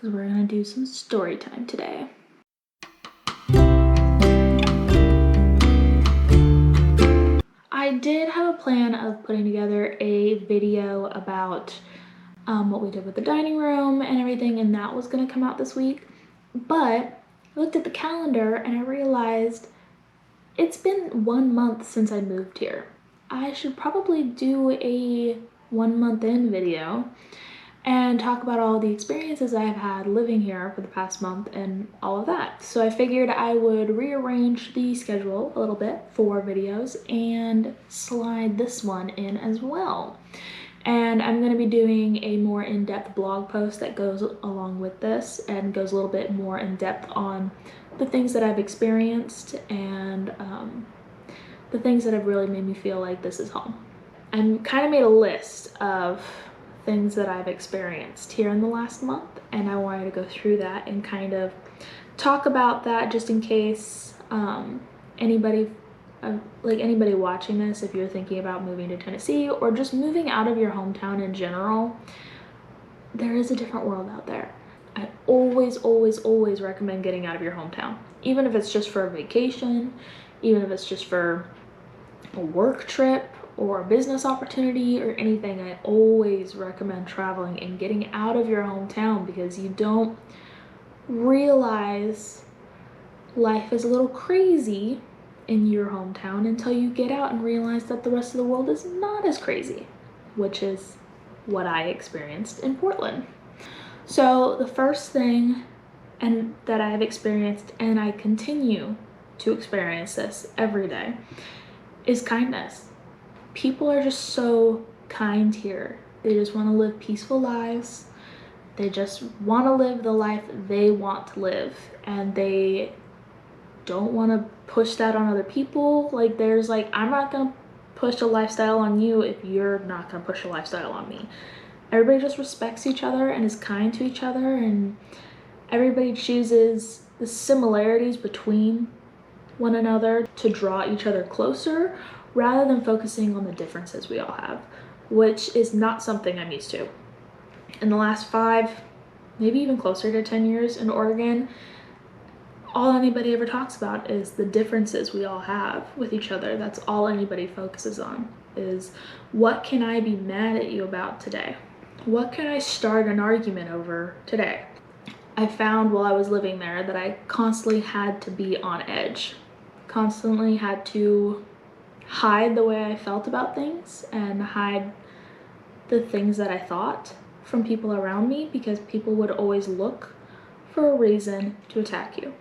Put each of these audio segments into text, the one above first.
because we're gonna do some story time today. I did have a plan of putting together a video about what we did with the dining room and everything, and that was gonna come out this week. But I looked at the calendar and I realized it's been 1 month since I moved here. I should probably do a 1 month in video and talk about all the experiences I've had living here for the past month and all of that. So I figured I would rearrange the schedule a little bit for videos and slide this one in as well. And I'm going to be doing a more in-depth blog post that goes along with this and goes a little bit more in depth on the things that I've experienced and the things that have really made me feel like this is home. I kind of made a list of things that I've experienced here in the last month, and I wanted to go through that and kind of talk about that just in case anybody watching this, if you're thinking about moving to Tennessee or just moving out of your hometown in general, there is a different world out there. I always recommend getting out of your hometown, even if it's just for a vacation, even if it's just for a work trip or a business opportunity or anything. I always recommend traveling and getting out of your hometown because you don't realize life is a little crazy in your hometown until you get out and realize that the rest of the world is not as crazy, which is what I experienced in Portland. So the first thing that I've experienced, and I continue to experience this every day, is kindness. People are just so kind here. They just want to live peaceful lives. They just want to live the life they want to live, and they don't want to push that on other people. I'm not gonna push a lifestyle on you if you're not gonna push a lifestyle on me. Everybody just respects each other and is kind to each other, and everybody chooses the similarities between one another to draw each other closer rather than focusing on the differences we all have, which is not something I'm used to. In the last 5, maybe even closer to 10 years in Oregon, all anybody ever talks about is the differences we all have with each other. That's all anybody focuses on, is what can I be mad at you about today? What can I start an argument over today? I found while I was living there that I constantly had to be on edge, constantly had to hide the way I felt about things and hide the things that I thought from people around me, because people would always look for a reason to attack you,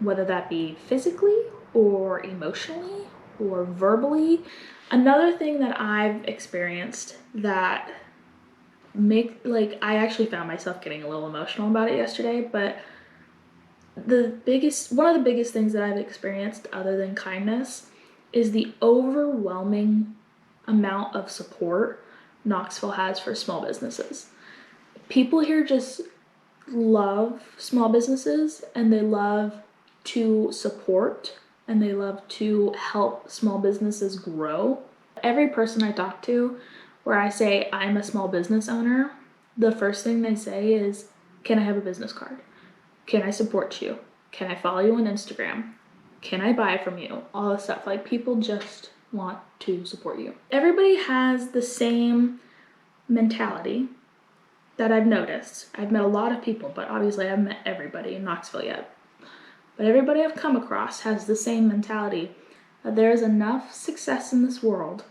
whether that be physically or emotionally or verbally. Another thing that I've experienced that I actually found myself getting a little emotional about it yesterday, but one of the biggest things that I've experienced other than kindness is the overwhelming amount of support Knoxville has for small businesses. People here just love small businesses, and they love to support, and they love to help small businesses grow. Every person I talk to where I say I'm a small business owner, the first thing they say is, can I have a business card? Can I support you? Can I follow you on Instagram? Can I buy from you? All this stuff. Like, people just want to support you. Everybody has the same mentality that I've noticed. I've met a lot of people, but obviously I haven't met everybody in Knoxville yet. But everybody I've come across has the same mentality that there is enough success in this world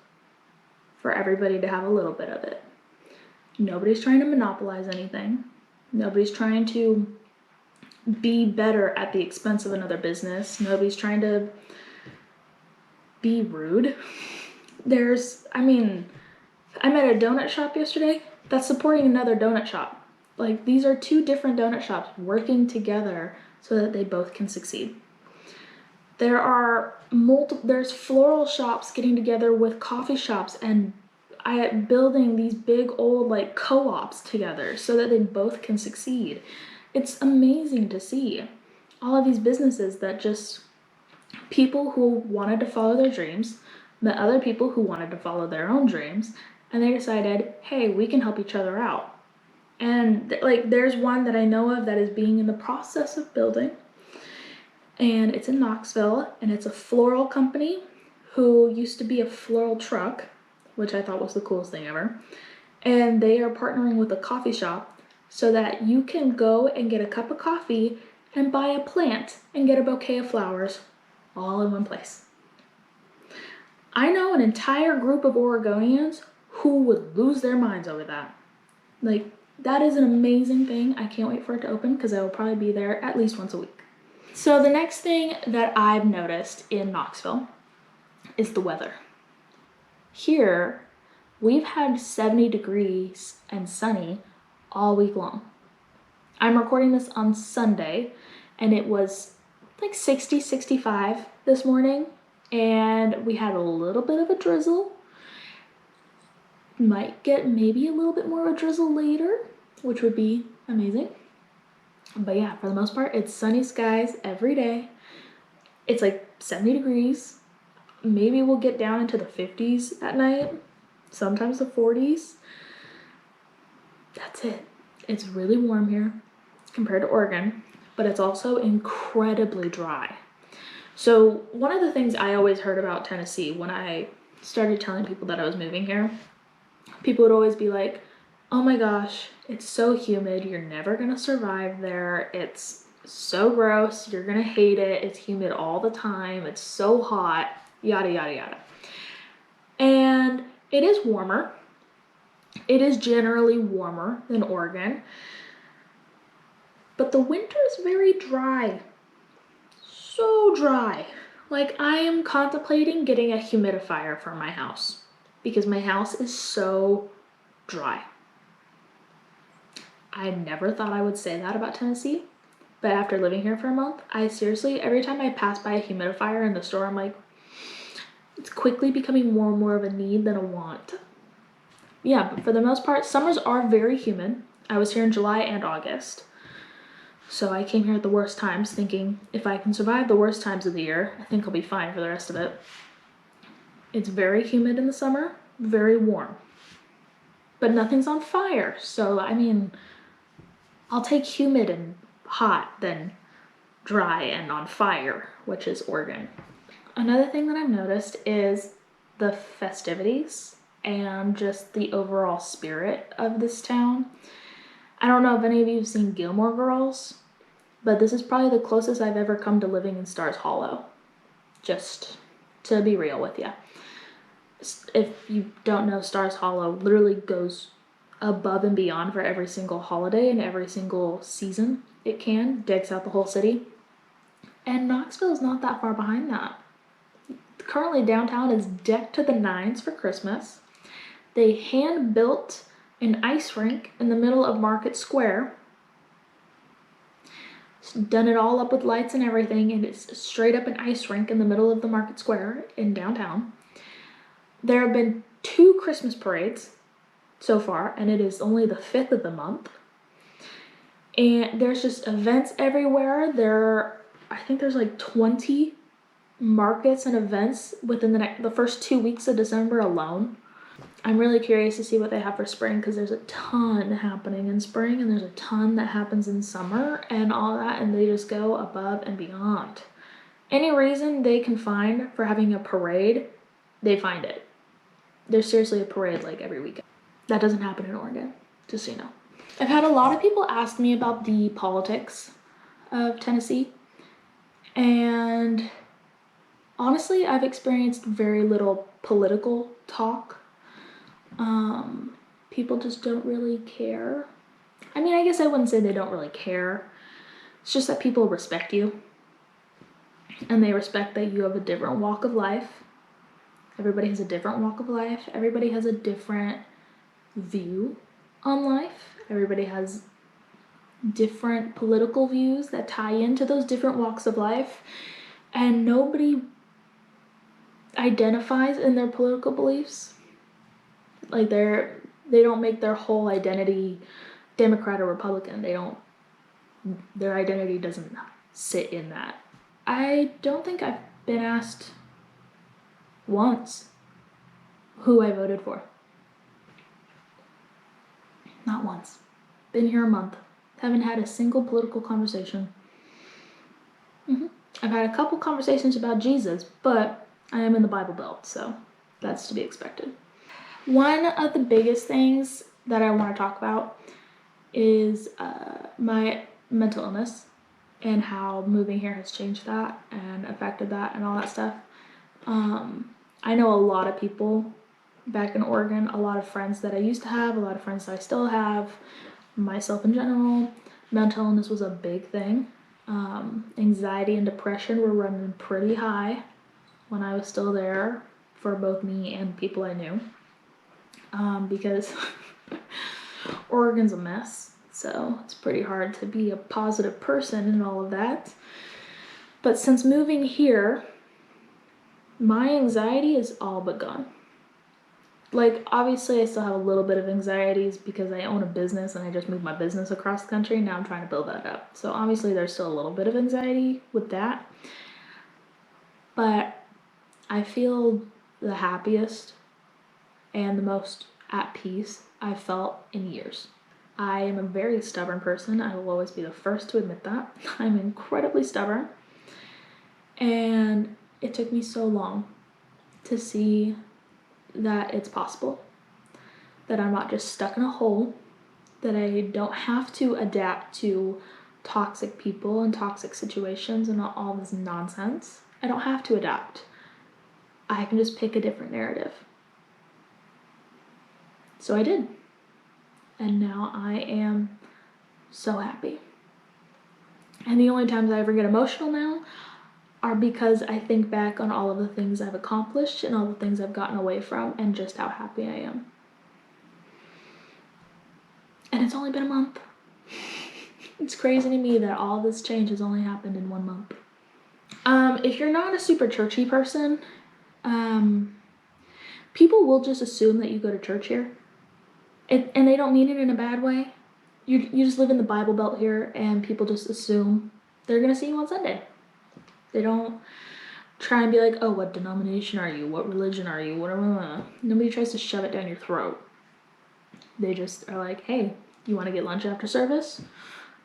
for everybody to have a little bit of it. Nobody's trying to monopolize anything. Nobody's trying to be better at the expense of another business. Nobody's trying to be rude. I met a donut shop yesterday that's supporting another donut shop. Like, these are 2 different donut shops working together so that they both can succeed. There's floral shops getting together with coffee shops and building these big old co-ops together so that they both can succeed. It's amazing to see all of these businesses that just people who wanted to follow their dreams met other people who wanted to follow their own dreams, and they decided, hey, we can help each other out. And like there's one that I know of that is being in the process of building, and it's in Knoxville, and it's a floral company who used to be a floral truck, which I thought was the coolest thing ever. And they are partnering with a coffee shop so that you can go and get a cup of coffee and buy a plant and get a bouquet of flowers all in one place. I know an entire group of Oregonians who would lose their minds over that. Like, that is an amazing thing. I can't wait for it to open because I will probably be there at least once a week. So the next thing that I've noticed in Knoxville is the weather. Here, we've had 70 degrees and sunny all week long. I'm recording this on Sunday, and it was like 60, 65 this morning, and we had a little bit of a drizzle. Might get maybe a little bit more of a drizzle later, which would be amazing. But yeah, for the most part, it's sunny skies every day. It's like 70 degrees. Maybe we'll get down into the 50s at night, sometimes the 40s. That's it. It's really warm here compared to Oregon, but it's also incredibly dry. So one of the things I always heard about Tennessee when I started telling people that I was moving here, people would always be like, oh my gosh, it's so humid, you're never gonna survive there, it's so gross, you're gonna hate it, it's humid all the time, it's so hot, yada yada yada. And it is warmer. It is generally warmer than Oregon, but the winter is very dry. So dry. Like, I am contemplating getting a humidifier for my house because my house is so dry. I never thought I would say that about Tennessee, but after living here for a month, I seriously, every time I pass by a humidifier in the store, I'm like, it's quickly becoming more and more of a need than a want. Yeah, but for the most part, summers are very humid. I was here in July and August. So I came here at the worst times thinking if I can survive the worst times of the year, I think I'll be fine for the rest of it. It's very humid in the summer, very warm. But nothing's on fire. So, I mean, I'll take humid and hot than dry and on fire, which is Oregon. Another thing that I've noticed is the festivities and just the overall spirit of this town. I don't know if any of you have seen Gilmore Girls, but this is probably the closest I've ever come to living in Stars Hollow. Just to be real with you. If you don't know, Stars Hollow literally goes above and beyond for every single holiday and every single season it can, decks out the whole city. And Knoxville is not that far behind that. Currently downtown is decked to the nines for Christmas. They hand built an ice rink in the middle of Market Square. Done it all up with lights and everything, and it's straight up an ice rink in the middle of the Market Square in downtown. There have been 2 Christmas parades so far, and it is only the 5th of the month. And there's just events everywhere. I think there's like 20 markets and events within the first 2 weeks of December alone. I'm really curious to see what they have for spring because there's a ton happening in spring and there's a ton that happens in summer and all that, and they just go above and beyond. Any reason they can find for having a parade, they find it. There's seriously a parade like every weekend. That doesn't happen in Oregon, just so you know. I've had a lot of people ask me about the politics of Tennessee, and honestly, I've experienced very little political talk. People just don't really care. I mean, I guess I wouldn't say they don't really care. It's just that people respect you. And they respect that you have a different walk of life. Everybody has a different walk of life. Everybody has a different view on life. Everybody has different political views that tie into those different walks of life. And nobody identifies in their political beliefs. Like they don't make their whole identity Democrat or Republican. Their identity doesn't sit in that. I don't think I've been asked once who I voted for. Not once. Been here a month. Haven't had a single political conversation. I've had a couple conversations about Jesus, but I am in the Bible Belt, so that's to be expected. One of the biggest things that I want to talk about is my mental illness and how moving here has changed that and affected that and all that stuff. I know a lot of people back in Oregon, a lot of friends that I used to have, a lot of friends that I still have, myself in general. Mental illness was a big thing. Anxiety and depression were running pretty high when I was still there for both me and people I knew. Because Oregon's a mess, so it's pretty hard to be a positive person and all of that. But since moving here, my anxiety is all but gone. Like, obviously I still have a little bit of anxieties because I own a business and I just moved my business across the country and now I'm trying to build that up. So obviously there's still a little bit of anxiety with that. But I feel the happiest and the most at peace I've felt in years. I am a very stubborn person. I will always be the first to admit that. I'm incredibly stubborn. And it took me so long to see that it's possible, that I'm not just stuck in a hole, that I don't have to adapt to toxic people and toxic situations and all this nonsense. I don't have to adapt. I can just pick a different narrative. So I did. And now I am so happy. And the only times I ever get emotional now are because I think back on all of the things I've accomplished and all the things I've gotten away from and just how happy I am. And it's only been a month. It's crazy to me that all this change has only happened in 1 month. If you're not a super churchy person, people will just assume that you go to church here. And they don't mean it in a bad way. You just live in the Bible Belt here and people just assume they're going to see you on Sunday. They don't try and be like, oh, what denomination are you? What religion are you? Whatever. Nobody tries to shove it down your throat. They just are like, hey, you want to get lunch after service? Do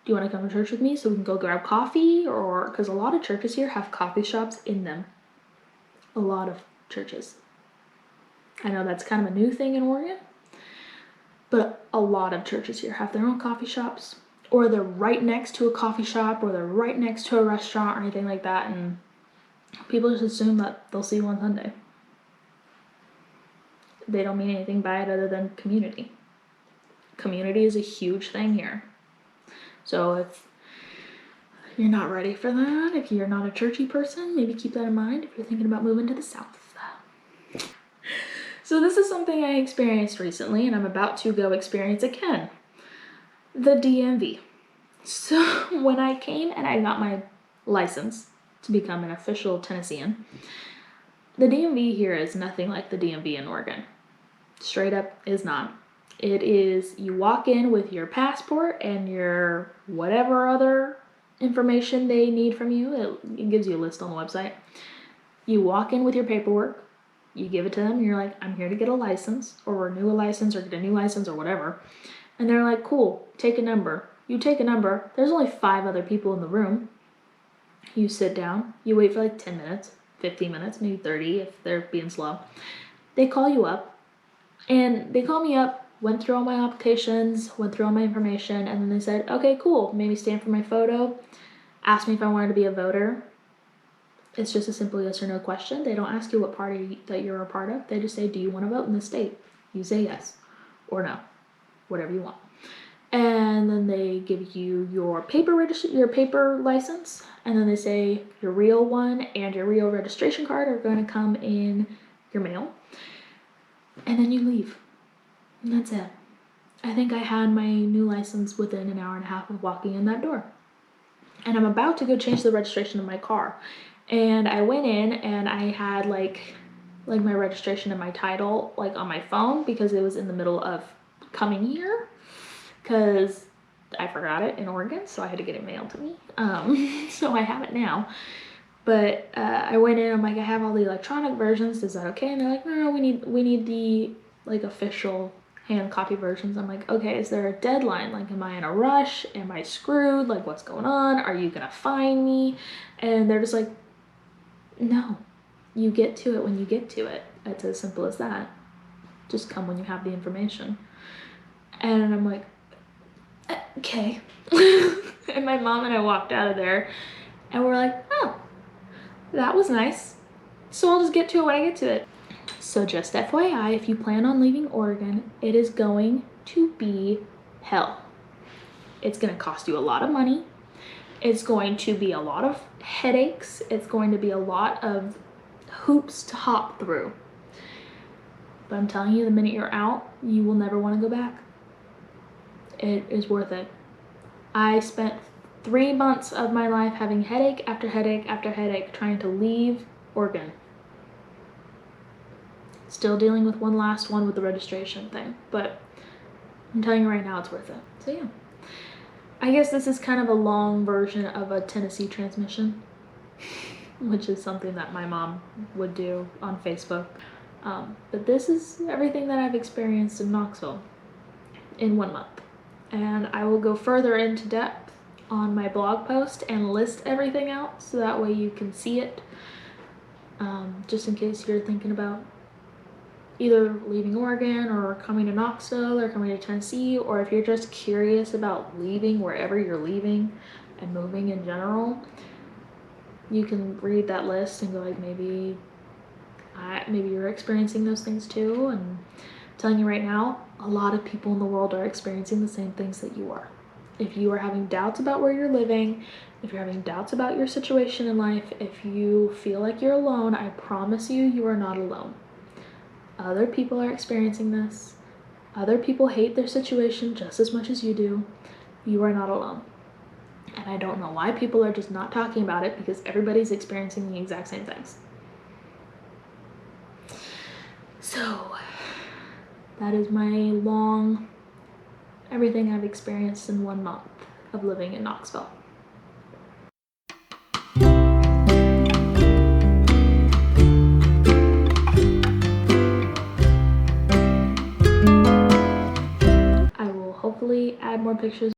you want to come to church with me so we can go grab coffee? Or, because a lot of churches here have coffee shops in them. A lot of churches. I know that's kind of a new thing in Oregon, but a lot of churches here have their own coffee shops, or they're right next to a coffee shop, or they're right next to a restaurant or anything like that, and people just assume that they'll see you on Sunday. They don't mean anything by it other than community. Community is a huge thing here. So if you're not ready for that, if you're not a churchy person, maybe keep that in mind if you're thinking about moving to the South. So this is something I experienced recently, and I'm about to go experience again. The DMV. So when I came and I got my license to become an official Tennessean, the DMV here is nothing like the DMV in Oregon. Straight up is not. It is, you walk in with your passport and your whatever other information they need from you. It gives you a list on the website. You walk in with your paperwork. You give it to them, and you're like, I'm here to get a license, or renew a license, or get a new license, or whatever. And they're like, cool, take a number. You take a number. There's only 5 other people in the room. You sit down. You wait for like 10 minutes, 15 minutes, maybe 30 if they're being slow. They call you up, and they call me up, went through all my applications, went through all my information, and then they said, okay, cool, maybe stand for my photo, asked me if I wanted to be a voter. It's just a simple yes or no question. They don't ask you what party that you're a part of. They just say, do you want to vote in this state? You say yes or no, whatever you want. And then they give you your paper license, and then they say your real one and your real registration card are going to come in your mail. And then you leave. And that's it. I think I had my new license within an hour and a half of walking in that door. And I'm about to go change the registration of my car. And I went in and I had like my registration and my title like on my phone because it was in the middle of coming here because I forgot it in Oregon, so I had to get it mailed to me. So I have it now. But I went in, I'm like, I have all the electronic versions, is that okay? And they're like, no, we need the like official hand copy versions. I'm like, okay, is there a deadline? Like, am I in a rush? Am I screwed? Like, what's going on? Are you gonna find me? And they're just like, no, you get to it when you get to it. It's as simple as that. Just come when you have the information. And I'm like, okay. And my mom and I walked out of there and we're like, oh, that was nice. So I'll just get to it when I get to it. So just FYI, if you plan on leaving Oregon, it is going to be hell. It's gonna cost you a lot of money. It's going to be a lot of headaches. It's going to be a lot of hoops to hop through. But I'm telling you, the minute you're out, you will never want to go back. It is worth it. I spent 3 months of my life having headache after headache after headache trying to leave Oregon. Still dealing with one last one with the registration thing, but I'm telling you right now, it's worth it. So yeah, I guess this is kind of a long version of a Tennessee transmission, which is something that my mom would do on Facebook. But this is everything that I've experienced in Knoxville in 1 month. And I will go further into depth on my blog post and list everything out so that way you can see it, just in case you're thinking about either leaving Oregon or coming to Knoxville or coming to Tennessee, or if you're just curious about leaving wherever you're leaving and moving in general. You can read that list and go like, maybe you're experiencing those things too. And I'm telling you right now, a lot of people in the world are experiencing the same things that you are. If you are having doubts about where you're living, if you're having doubts about your situation in life, if you feel like you're alone, I promise you, you are not alone. Other people are experiencing this. Other people hate their situation just as much as you do. You are not alone. And I don't know why people are just not talking about it, because everybody's experiencing the exact same things. So that is my long, everything I've experienced in 1 month of living in Knoxville. I will hopefully add more pictures